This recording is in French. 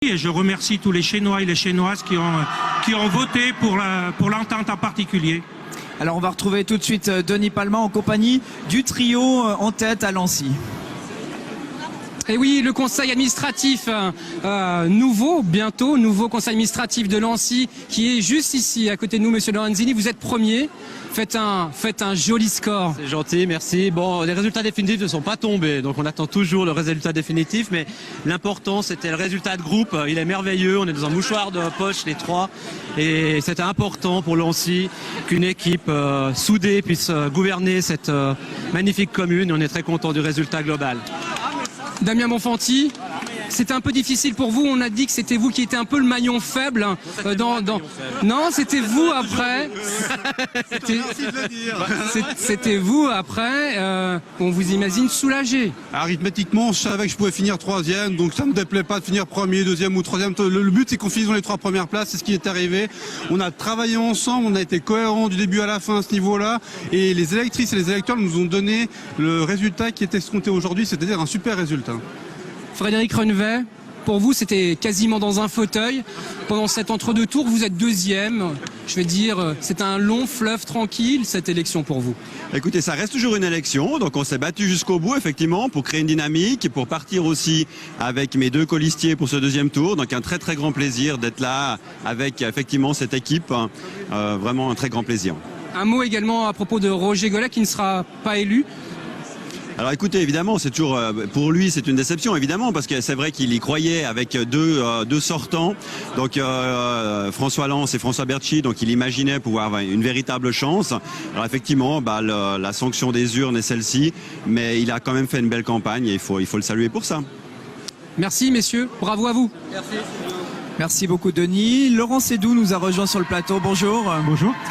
Et je remercie tous les Chénois et les Chénoises qui ont voté pour l'entente en particulier. Alors on va retrouver tout de suite Denis Palma en compagnie du trio en tête à Lancy. Et oui, le conseil administratif nouveau conseil administratif de Lancy qui est juste ici à côté de nous, monsieur Lorenzini. Vous êtes premier. Faites un joli score. C'est gentil, merci. Bon, les résultats définitifs ne sont pas tombés, donc on attend toujours le résultat définitif, mais l'important c'était le résultat de groupe. Il est merveilleux, on est dans un mouchoir de poche les trois, et c'était important pour Lancy qu'une équipe soudée puisse gouverner cette magnifique commune. On est très content du résultat global. Damien Bonfanti, c'était un peu difficile pour vous. On a dit que c'était vous qui étiez un peu le maillon faible. Non, c'était vous après. C'était vous après. On vous imagine soulagé. Arithmétiquement, je savais que je pouvais finir troisième, donc ça me déplaît pas de finir premier, deuxième ou troisième. Le but, c'est qu'on finisse dans les trois premières places. C'est ce qui est arrivé. On a travaillé ensemble, on a été cohérents du début à la fin à ce niveau-là, et les électrices et les électeurs nous ont donné le résultat qui est escompté aujourd'hui, c'est-à-dire un super résultat. Frédéric Rennevet, pour vous, c'était quasiment dans un fauteuil. Pendant cet entre-deux tours, vous êtes deuxième. Je vais dire, c'est un long fleuve tranquille, cette élection pour vous. Écoutez, ça reste toujours une élection, donc on s'est battu jusqu'au bout, effectivement, pour créer une dynamique et pour partir aussi avec mes deux colistiers pour ce deuxième tour. Donc un très très grand plaisir d'être là avec, effectivement, cette équipe. Vraiment un très grand plaisir. Un mot également à propos de Roger Gollet qui ne sera pas élu. Alors écoutez, évidemment, c'est toujours pour lui c'est une déception évidemment parce que c'est vrai qu'il y croyait avec deux sortants, donc François Lens et François Bertschy, donc il imaginait pouvoir avoir une véritable chance. Alors effectivement, la sanction des urnes est celle-ci, mais il a quand même fait une belle campagne et il faut le saluer pour ça. Merci messieurs, bravo à vous. Merci beaucoup Denis. Laurent Sédou nous a rejoint sur le plateau. Bonjour. Bonjour.